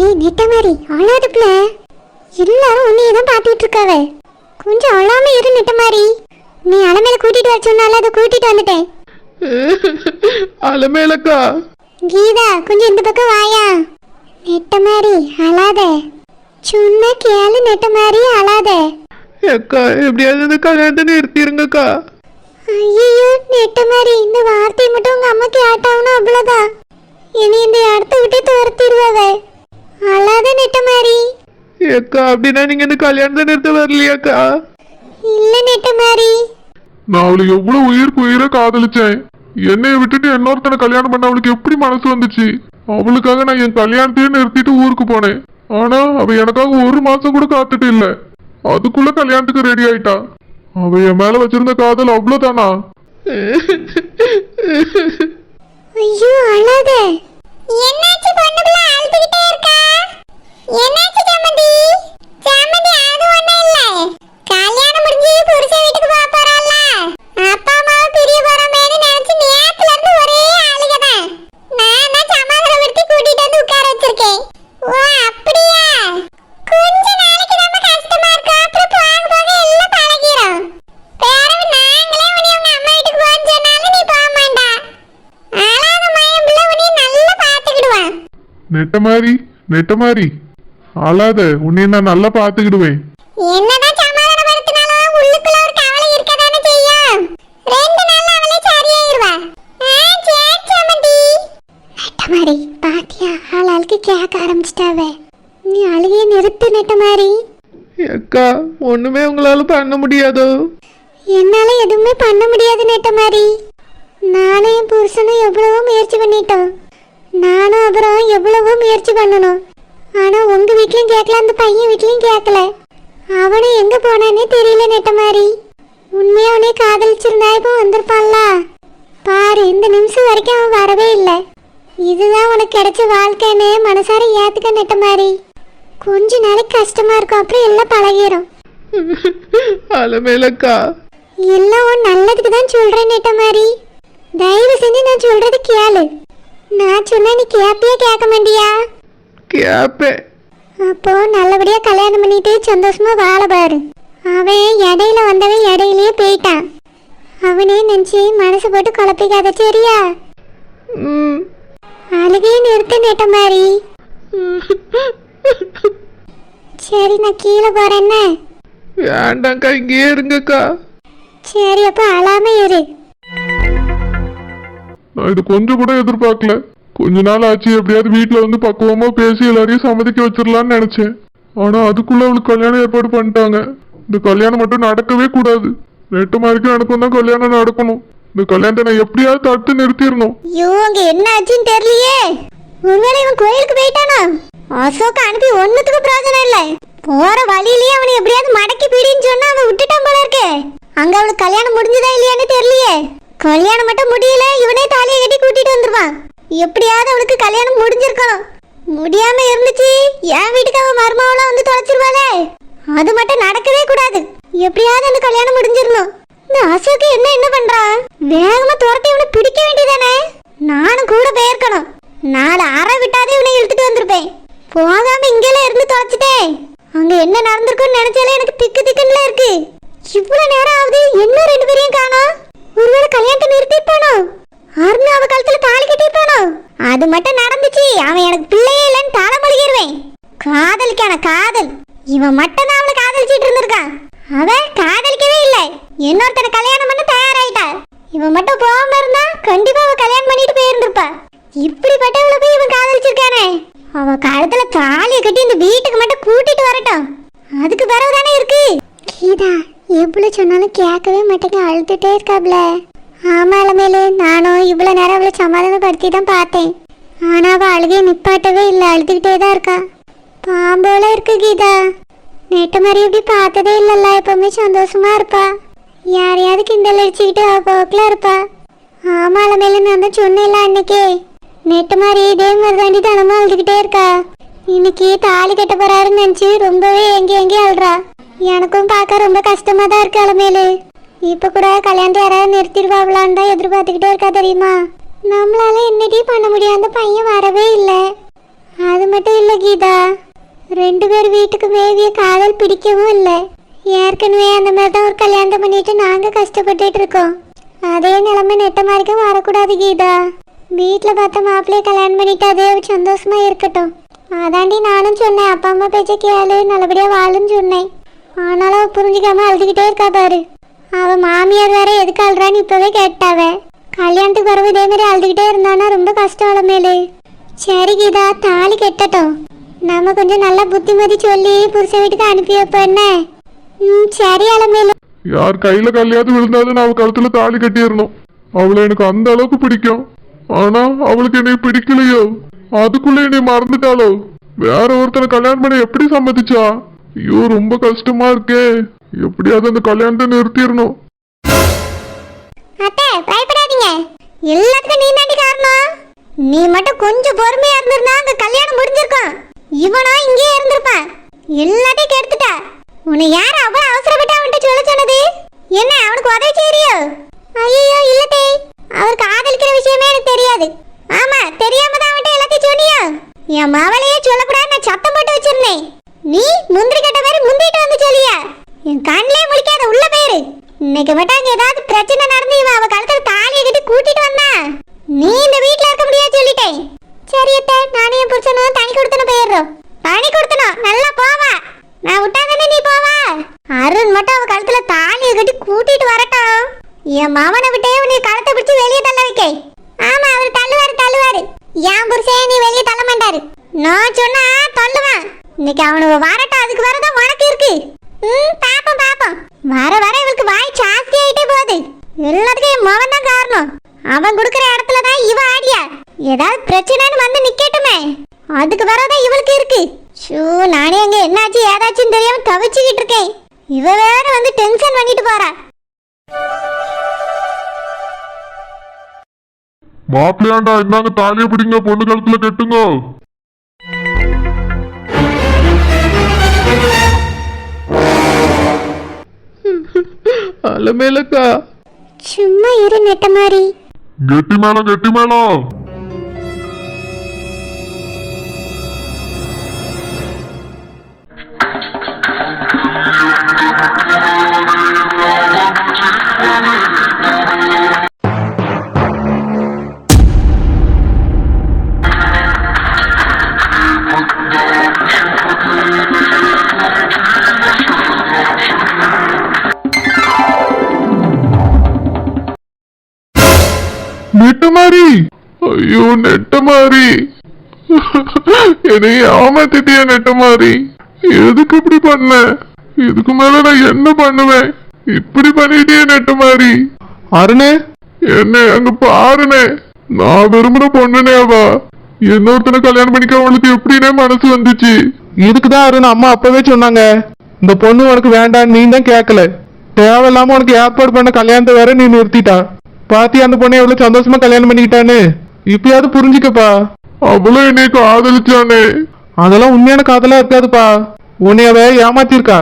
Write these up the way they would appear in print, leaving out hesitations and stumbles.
ஏய் நெட்ட மாதிரி அழாதுக்குல எல்லாரும் உன்னையதான் பாத்துட்டு இருக்காவ. கொஞ்சம் அழாம இரு நெட்ட மாதிரி. நீ அலமேல கூட்டிட்டு வர சொன்னால அதை கூட்டிட்டு வந்துட்டேன். அலமேலக்கா கீதா கொஞ்சம் இந்த பக்கம் வாயா. நெட்ட மாதிரி அழாத, சும்மா கேளு நெட்ட மாதிரி அழாத. அக்கா எப்படியாவது இந்த கல்யாணத்தை நிறுத்திருங்கக்கா. ஐயோ நெட்ட மாதிரி இந்த வார்த்தை மட்டும் உங்க அம்மா கேட்டாங்கன்னா அவ்வளவுதான். இனி இந்த இடத்த விட்டு துரத்திடுவாவ. அழாத நெட்ட மாதிரி. அக்கா அப்படின்னா நீங்க இந்த கல்யாணத்தை நிறுத்த வரலையாக்கா? இல்ல நெட்ட மாதிரி. நான் அவளை எவ்வளவு உயிருக்கு உயிரை காதலிச்சேன். என்னைய விட்டுட்டு இன்னொருத்தனை கல்யாணம் பண்ண அவளுக்கு எப்படி மனசு வந்துச்சு? அவளுக்காக நான் என் கல்யாணத்தையே நிறுத்திட்டு ஊருக்கு போனேன். ஆனா அவ எனக்காக ஒரு மாசம் கூட காத்துட்டு இல்ல, அதுக்குள்ள கல்யாணத்துக்கு ரெடி ஆயிட்டா. அவ என் மேல வச்சிருந்த காதல் அவ்வளவுதானா? ஐயோ அழாத. என்னாச்சு பொண்ணுக்குள்ள அழுதுகிட்டே இருக்கா? என்னாச்சு சம்மந்தி? சம்மந்தி அது ஒண்ணும் இல்ல. கல்யாணம் முடிஞ்சு புருஷன் வீட்டுக்கு போக போறாள்ல, அப்பா அம்மாவை பிரிய போறோமேன்னு நினைச்சு நேத்துல இருந்து ஒரே அழுகதான். நான் தான் சமாதானப்படுத்தி கூட்டிட்டு வந்து உட்கார வச்சிருக்கேன். ஓ அப்படியா? கொஞ்ச நாளைக்கு ரொம்ப கஷ்டமா இருக்கும், அப்புறம் போக போக எல்லாம் பழகிரும். பிறகு நாங்களே உன்னை உங்க அம்மா வீட்டுக்கு போன்னு சொன்னாலும் நீ போக மாட்டா. அழாத மயம் பிள்ளை உன்னை நல்லா பாத்துக்கிடுவான். நெட்ட மாதிரி அழாத, உன்னை நான் நல்லா பாத்துக்கிடுவேன். என்னதான் சமாதானப்படுத்தினாலும் உள்ளுக்குள்ள ஒரு கவலை இருக்கதானே செய்யும். 2 நாள்ல அவளே சரியாயிருவா. சரி சம்மந்தி. நெட்ட மாதிரி பாத்தியா ஆளாளுக்கு கேட்க ஆரம்பிச்சிட்டாவே. நீ அழுகையை நிறுத்து நெட்ட மாதிரி. அக்கா ஒண்ணுமே உங்களால பண்ண முடியாதோ? என்னால எதுவுமே பண்ண முடியாது நெட்ட மாதிரி. நானும் என் புருஷனும் எவ்வளவோ முயற்சி பண்ணிட்டோம். நானும் அப்புறம் எவ்வளவோ முயற்சி பண்ணணும். ஆனா உங்க வீட்லயும் கேட்கல, அந்த பையன் வீட்லயும் கேட்கல. அவனும் எங்க போனானே தெரியல நெட்ட மாதிரி. உண்மையா அவனே காதலிச்சிருந்தா இப்போ வந்திருப்பான்ல. பாரு இந்த நிமிஷம் வரைக்கும் அவன் வரவே இல்லை. இதுதான் உனக்கு கிடைச்ச வாழ்க்கைன்னு மனசார ஏத்துக்க நெட்ட மாதிரி. கொஞ்ச நாளைக்கு கஷ்டமா இருக்கும், அப்புறம் எல்லாம் பழகிரும். அலமேலக்கா எல்லாம் உன் நல்லதுக்கு தான் சொல்றேன் நெட்ட மாதிரி. தயவு செஞ்சு நான் சொல்றது கேளு. நான் சொன்னா நீ கேப்பியா கேட்க மாட்டியா? கேப்பேன். அப்போ நல்லபடியா கல்யாணம் பண்ணிட்டு சந்தோஷமா வாழ பாரு. அவன் இடையில வந்தவன் இடையிலேயே போயிட்டான். அவனே நினைச்சு மனசு போட்டு குழப்பிக்காத சரியா? அழுகையே நிறுத்த நெட்ட மாதிரி. சரி நான் கீழே போறேன்ன. வேண்டாங்க்கா இங்கேயே இருங்கக்கா. சரி அப்ப அழாம இரு. நான் இது கொஞ்சம் கூட எதிர்பார்க்கல. கொஞ்ச நாள் ஆச்சு எப்படியாவது வீட்டுல வந்து பக்குவமா பேசி எல்லாரையும் சம்மதிக்க வச்சிடலான்னு நினைச்சேன். ஆனா அதுக்குள்ள அவளுக்கு கல்யாணம் ஏற்பாடு பண்ணிட்டாங்க. இந்த கல்யாணம் மட்டும் நடக்கவே கூடாது. நெட்ட மாதிரிக்கும் எனக்கும் தான் கல்யாணம் நடக்கணும். இந்த கல்யாணத்தை நான் எப்படியாவது தடுத்து நிறுத்திடணும். ஐயோ அங்க என்ன ஆச்சுன்னு தெரியலையே. ஒருவேளை இவன் கோயிலுக்கு போயிட்டானா? அசோக் அனுப்பி ஒண்ணுத்துக்கு பிரயோஜனம் இல்ல. போற வழியிலேயே அவனை எப்படியாவது மடக்கி பிடின்னு சொன்னா அவன் விட்டுட்டான் போல இருக்கு. அங்க அவளுக்கு கல்யாணம் முடிஞ்சதா இல்லையான்னு தெரியலையே. கல்யாணம் மட்டும் முடியல, இவனே தாலியை கட்டி கூட்டிட்டு வந்துருவான். எப்படியாவது அவளுக்கு கல்யாணம் முடிஞ்சிருக்கணும். முடியாம இருந்துச்சு என் வீட்டுக்கு அவன் மருமவளா வந்து தொலைச்சிருவாளே. அது மட்டும் நடக்கவே கூடாது. எப்படியாவது அந்த கல்யாணம் முடிஞ்சிடணும். இந்த அசோக்கு என்ன பண்றான்? வேகமா துரத்தி இவனை பிடிக்க வேண்டியதானே. நானும் கூட போயிருக்கணும். 4 அரை விட்டாதே இவனை இழுத்துட்டு வந்திருப்பேன். போகாம இங்கெல்லாம் இருந்து தொலைச்சிட்டேன். அங்க என்ன நடந்திருக்குன்னு நினைச்சாலே எனக்கு திக்கு திக்குன்னு இருக்கு. இவ்வளவு நேரம் ஆகுது, இன்னும் 2 பேரையும் காணோம். ஒருவேளை கல்யாணத்தை நிறுத்திப்பானோ? அருண் அவ கழுத்துல தாலி கட்டிருப்பானோ? அது மட்டும் நடந்துச்சு அவன் எனக்கு பிள்ளையே இல்லைன்னு தாள மொழிகிருவேன். காதலிக்கான காதல். இவன் மட்டும் தான் அவளை காதலிச்சிட்டு இருந்திருக்கான். அவன் காதலிக்கவே இல்லை, இன்னொருத்தனை கல்யாணம் பண்ண தயாராயிட்டா. இவன் மட்டும் போகாம இருந்தா கண்டிப்பா அவ கல்யாணம் பண்ணிட்டு போயிருந்திருப்பா. இப்படிப்பட்டவளை போய் இவன் காதலிச்சிருக்கானே. அவ கழுத்துல தாலியை கட்டி இந்த வீட்டுக்கு மட்டும் கூட்டிட்டு வரட்டும். அதுக்கு பிறகுதானே இருக்கு. கீதா எவ்வளவு சொன்னாலும் கேட்கவே மாட்டேங்க, அழுதுட்டே இருக்காப்ல. ஆமா அலமேலு, நானும் இவ்வளவு நேரம் அவளை சமாதானப்படுத்தி தான் பார்த்தேன். ஆனா அவ அழுகையை நிப்பாட்டவே இல்லை, அழுதுகிட்டே தான் இருக்கா. பாம்போல இருக்கு கீதா. நெட்ட மாதிரி இப்படி பார்த்ததே இல்லைல்ல. எப்பவுமே சந்தோஷமா இருப்பா. யாரையாவது கிண்டல் அடிச்சுக்கிட்டு அவ போக்கில் இருப்பா. ஆமா அலமேலு, நான் தான் சொன்னேன்ல அன்னைக்கே. நெட்ட மாதிரி இதே மாதிரி தாண்டி தினமும் அழுதுகிட்டே இருக்கா. இன்னைக்கு தாலி கட்ட போறாருன்னு நினைச்சு ரொம்பவே எங்கே அழுறா. எனக்கும் பார்க்க ரொம்ப கஷ்டமா தான் இருக்கு அலமேலு. இப்ப கூட கல்யாணத்தை யாராவது நிறுத்திடுவாங்களான்னு தான் எதிர்பார்த்துக்கிட்டே இருக்கா தெரியுமா? நம்மளால என்னடி பண்ண முடியும்? அந்த பையன் வரவே இல்லை. அது மட்டும் இல்லை கீதா, 2 பேர் வீட்டுக்கு மேவிய காதல் பிடிக்கவும் இல்லை. ஏற்கனவே அந்த மாதிரி தான் ஒரு கல்யாணத்தை பண்ணிட்டு நாங்கள் கஷ்டப்பட்டுட்டு இருக்கோம். அதே நிலைமை நெட்ட மாதிரிக்கும் வரக்கூடாது கீதா. வீட்டில் பார்த்த மாப்பிள்ளையை கல்யாணம் பண்ணிட்டு அதே சந்தோஷமா இருக்கட்டும். அதாண்டி நானும் சொன்னேன், அப்பா அம்மா பேச்ச கேளு, நல்லபடியாக வாழுன்னு சொன்னேன். ஆனாலும் அவள் புரிஞ்சிக்காம அழுதுகிட்டே இருக்கா பாரு. அவள் மாமியார் வேற எதுக்கு அழுறான்னு இப்போவே கேட்டாவ. கல்யாணத்துக்கு பிறகு இதே மாதிரி அழுதுகிட்டே இருந்தானா ரொம்ப கஷ்டம் அவள மேலே. சரி கீதா, தாலி கெட்டட்டும். நம்ம கொஞ்சம் நல்லா புத்திமதி சொல்லி புருஷன் வீட்டுக்கு அனுப்பி வைப்போம் என்ன? சரி அலமேலு. யார் கையில கல்யாணத்து விழுந்தாலும் நான் அவ கழுத்துல தாலி கட்டிடணும். அவளை எனக்கு அந்த அளவுக்கு பிடிக்கும். ஆனா அவளுக்கு என்னை பிடிக்கலையோ, அதுக்குள்ள என்னை மறந்துட்டாளோ. வேற ஒருத்தனை கல்யாணம் பண்ண எப்படி சம்மதிச்சா? ஐயோ ரொம்ப கஷ்டமா இருக்கே. எப்படியாவது அந்த கல்யாணத்தை நிறுத்திடணும். அத்தை பயப்படாதீங்க, எல்லாத்துக்கும் நீ தாண்டி காரணம். நீ மட்டும் கொஞ்சம் பொறுமையா இருந்திருந்தா அங்க கல்யாணம் முடிஞ்சிருக்கும். இவனா இங்கேயே இருந்திருப்பான். எல்லாத்தையும் கெடுத்துட்டா. உன்னை யார் அவ்வளவு அவசரப்பட்டு அவன்கிட்ட சொல்ல சொன்னது? என்ன அவனுக்கு உதவி செய்யறியோ? ஐயோ இல்லத்தே, அவர் காதலிக்கிற விஷயமே எனக்கு தெரியாது. ஆமா, தெரியாம தான் அவன்கிட்ட எல்லாத்தையும் சொன்னியோ? என் மாவளையே சொல்லக்கூடாது நான் சத்தம் போட்டு வச்சிருந்தேன். நீ முந்திரி கட்ட மாதிரி முந்திட்டு வந்து சொல்லியா? என் கண்ணிலே முழிக்காத, உள்ள பேரு. இன்னைக்கு மட்டும் அங்க ஏதாவது பிரச்சனை நடந்து இவன் அவ கழுத்துல தாலியை கட்டி கூட்டிட்டு வந்தா நீ இந்த வீட்டுல இருக்க முடியாது சொல்லிட்டேன். சரி அத்தை, நானும் என் புருஷனும் தனி கொடுத்தனும் போயிடுறோம். தனி கொடுத்தனும் நல்லா போவா, நான் விட்டா தானே நீ போவா. அருண் மட்டும் அவ கழுத்துல தாலியை கட்டி கூட்டிட்டு வரட்டும். என் மாமனை விட்டே உன்னை கழுத்தை பிடிச்சி வெளியே தள்ள வைக்க. ஆமா, அவர் தள்ளுவாரு. என் புருஷன் நீ வெளியே தள்ள மாட்டாரு. நான் சொன்னா தள்ளுவான். இன்னைக்கு அவனுக்கு வரட்டும், அதுக்கு வரதான் உனக்கு இருக்கு. பாப்போம். வர இவளுக்கு வாய் ஜாஸ்தி ஆயிட்டே போகுது. எல்லாத்துக்கும் என் மகன் தான் காரணம். அவன் கொடுக்குற இடத்துல தான் இவ ஆடியா. ஏதாவது பிரச்சனைன்னு வந்து நிக்கட்டுமே, அதுக்கு வரதான் இவளுக்கு இருக்கு. ஷூ, நானே அங்க என்னாச்சு ஏதாச்சும் தெரியாம தவிச்சுக்கிட்டு இருக்கேன். இவ வேற வந்து டென்ஷன் பண்ணிட்டு போறா. மாப்பிள்ளையாண்டா, இந்தாங்க தாலியை பிடிங்க, பொண்ணு கழுத்துல கட்டுங்க. அலமேலக்கா, சும்மா இரு நெட்ட மாதிரி. கெட்டி மேளம். நெட்ட மாதிரி, ஐயோ நெட்ட மாதிரி, என்னை ஏமாத்திட்டிய நெட்ட மாதிரி. எதுக்கு இப்படி பண்ண? இதுக்கு மேல நான் என்ன பண்ணுவேன்? இப்படி பண்ணிட்டிய நெட்ட மாதிரி. அருணே, என்ன அங்க பாருனே, நான் விரும்புற பொண்ணுனே அவ. இன்னொருத்தனை கல்யாணம் பண்ணிக்க அவளுக்கு எப்படின்னே மனசு வந்துச்சு. இதுக்குதான் அருண் அம்மா அப்பவே சொன்னாங்க, இந்த பொண்ணு உனக்கு வேண்டாம், நீ தான் கேட்கல. தேவையில்லாம உனக்கு ஏற்பாடு பண்ண கல்யாணத்தை வேற நீ நிறுத்திட்டா. பாத்தி அந்த பொண்ணை எவ்வளவு சந்தோஷமா கல்யாணம் பண்ணிக்கிட்டான்னு. இப்பயாவது புரிஞ்சுக்கப்பா. அவளும் என்னை காதலிச்சானே. அதெல்லாம் உண்மையான காதலா இருக்காதுப்பா. உன்னையவ ஏமாத்திருக்கா.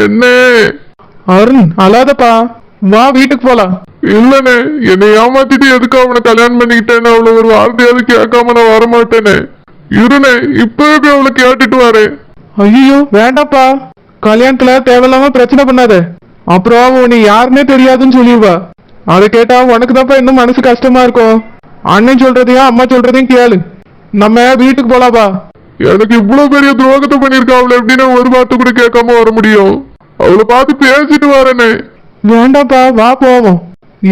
என்ன அருண் அழாதப்பா, வா வீட்டுக்கு போலாம். இல்லனே, என்னை ஏமாத்திட்டு எதுக்கு அவனை கல்யாணம் பண்ணிக்கிட்டேன்னு அவளை ஒரு வார்த்தையாவது கேட்காம நான் வரமாட்டேனே. இருனே, இப்பவே போய் அவளை கேட்டுட்டு வரேன். ஐயோ வேண்டாப்பா, கல்யாணத்துல தேவையில்லாம பிரச்சனை பண்ணாத. அப்புறம் உன்னை யாருன்னே தெரியாதுன்னு சொல்லிடுவா. அதை கேட்டா உனக்கு தான்ப்பா இன்னும் மனசு கஷ்டமா இருக்கும். அண்ணன் சொல்றதையும் அம்மா சொல்றதையும் கேளு. நம்ம வீட்டுக்கு போலாப்பா. எனக்கு இவ்வளவு பெரிய துரோகத்தை பண்ணிருக்கா. அவளை எப்படின்னா ஒரு வார்த்தை கூட கேட்காம வர முடியும்? அவளை பார்த்து பேசிட்டு வரனே. வேண்டாப்பா, வா போவோம்.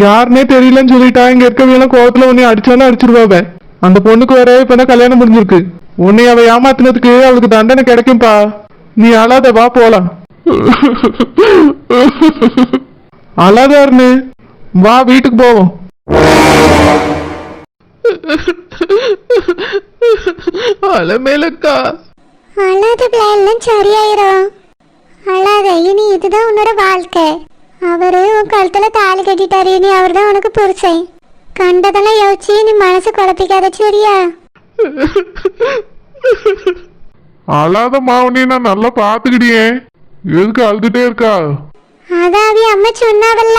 யாருன்னே தெரியலன்னு சொல்லிட்டா இங்க இருக்கவங்க கோவத்துல உன்னை அடிச்சாலும் அடிச்சிருவாவ. அந்த பொண்ணுக்கு வேற இப்பதான் கல்யாணம் முடிஞ்சிருக்கு. உன்னை அவ ஏமாத்தினதுக்கு அவளுக்கு தண்டனை கிடைக்கும்பா. நீ அழாத, வா போலாம். அழாதாருன்னு வா வீட்டுக்கு போவோம். அலமேலக்கா, அழாத பிள்ளைலாம் சரியாயிரும். அழாத, இனி இதுதான் உன்னோட வாழ்க்கை. அவரு உன் கழுத்துல தாலி கட்டிட்டாரு, இனி அவர் தான் உனக்கு புருஷன். கண்டதெல்லாம் யோசிச்சு நீ மனசு குழப்பிக்காத, சரியா? அழாத மாவனி, நான் நல்லா பாத்துக்கிட்டியே. எதுக்கு அழுதுட்டே இருக்கா? அதான் அவி அம்மா சொன்னாவல்ல,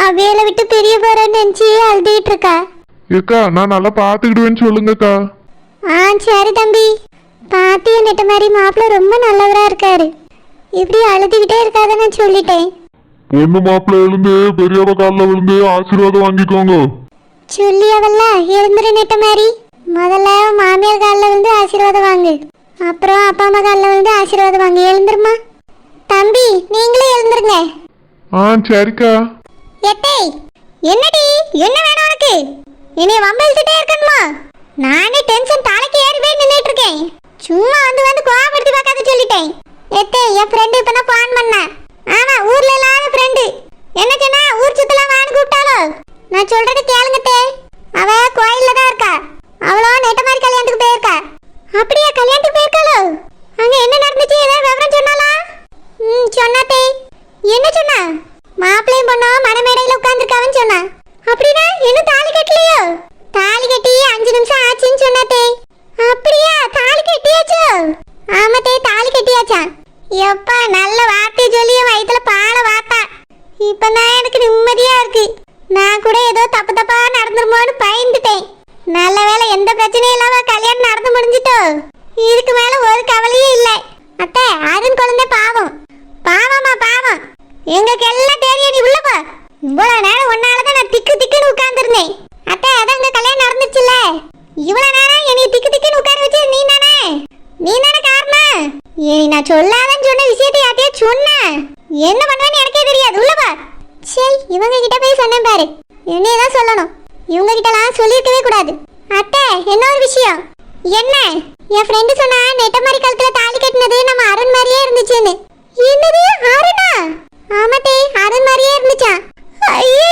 அவையில விட்டு பெரிய போறன்னு நினைச்சு அழுதுகிட்டு இருக்கா. ஏக்கா நான் நல்லா பாத்துக்கிடுவேன்னு சொல்லுங்கக்கா. ஆ சரி தம்பி. பாத்தியா நெட்ட மாதிரி மாப்பிள்ள ரொம்ப நல்லவரா இருக்காரு. இப்படி அழுதுகிட்டே இருக்காத நான் சொல்லிட்டேன். பொண்ணு மாப்பிள்ள எழுந்து பெரியவ காலில் விழுந்து ஆசீர்வாதம் வாங்கிக்கோங்க. சொல்லியவல்ல எழுந்துரு நெட்ட மாதிரி. முதல்ல மாமியார் காலில் வந்து ஆசீர்வாதம் வாங்கு, அப்புறம் அப்பா அம்மா காலில் வந்து ஆசீர்வாதம் வாங்கு. எழுந்துருமா தம்பி, நீங்களே எழுந்துருங்க. ஆ சரிக்கா. எட்டே என்னடி, என்ன வேணும் உனக்கு? என்னை வம்பிழுத்துட்டே இருக்கணுமா? நானே டென்ஷன் தலைக்கு ஏறி போய் நின்றுட்டு இருக்கேன். சும்மா வந்து வந்து கோவப்படுத்தி பார்க்காத சொல்லிட்டேன். எட்டே என் ஃப்ரெண்டு இப்போ நான் ஃபோன் பண்ணேன். ஆமா ஊர்ல இல்லாத ஃப்ரெண்டு. என்ன சொன்னா ஊர் சுத்தலாம் வான்னு கூப்பிட்டாலோ? நான் சொல்றது கேளுங்கத்தே. அவ கோயில்ல தான் இருக்கா. அவளோ நெட்ட மாதிரி கல்யாணத்துக்கு போயிருக்கா. அப்படியா கல்யாணத்துக்கு போயிருக்காளோ? அங்க என்ன நடந்துச்சு ஏதாவது விவரம் சொன்னாலா? சொன்னாத்தே. என்ன சொன்னா? மாப்பிள்ளையும் பொண்ணும் மணமேடையில உட்கார்ந்துருக்காவன்னு சொன்னா. அப்படின்னா இன்னும் தாலி கட்டலையோ? தாலி கட்டி 5 நிமிஷம் ஆச்சுன்னு சொன்னாத்தே. அப்படியா தாலி கட்டியாச்சோ? ஆமாத்தே தாலி கட்டியாச்சா. எப்பா நல்ல வார்த்தை சொல்லி என் வயிற்றுல பால வாத்தா. இப்பதான் எனக்கு நிம்மதியா இருக்கு. நான் கூட ஏதோ தப்பு தப்பா நடந்துருமோன்னு பயந்துட்டேன். நல்ல வேளை எந்த பிரச்சனையும் இல்லாம கல்யாணம் நடந்து முடிஞ்சிட்டோ. இதுக்கு மேல ஒரு கவலையும் இல்லை. அத்தை அருண் குழந்தை பாவம். பாவமா பாவம். எங்களுக்கு எல்லாம் தெரியும், நீ உள்ளப்பா. இவ்வளவு நேரம் ஒன்னாலதான் நான் திக்கு திக்குன்னு உட்கார்ந்துருந்தேன். அத்தை அதான் அங்க கல்யாணம் நடந்துச்சுல்ல, இவ்வளவு நேரம் என்னை திக்கு திக்குன்னு உட்கார வச்சு நீ தானே காரணம். நான் சொல்லாதன்னு சொன்ன விஷயத்தை யார்ட்டையா சொன்னேன். என்ன பண்ணுவேன்னு எனக்கே தெரியாது. உள்ளப்பா. சரி இவங்க கிட்ட போய் சொன்னேன் பாரு. என்னையதான் சொல்லணும். இவங்க கிட்டலாம் சொல்லியிருக்கவே கூடாது. அத்தை என்ன ஒரு விஷயம். என்ன? என் ஃப்ரெண்டு சொன்னா நெட்ட மாதிரி கழுத்துல தாலி கட்டினது நம்ம அருண் மாதிரியே இருந்துச்சுன்னு. என்னது அருணா? ஆமாத்தே அருண் மாதிரியே இருந்துச்சா. ஐயோ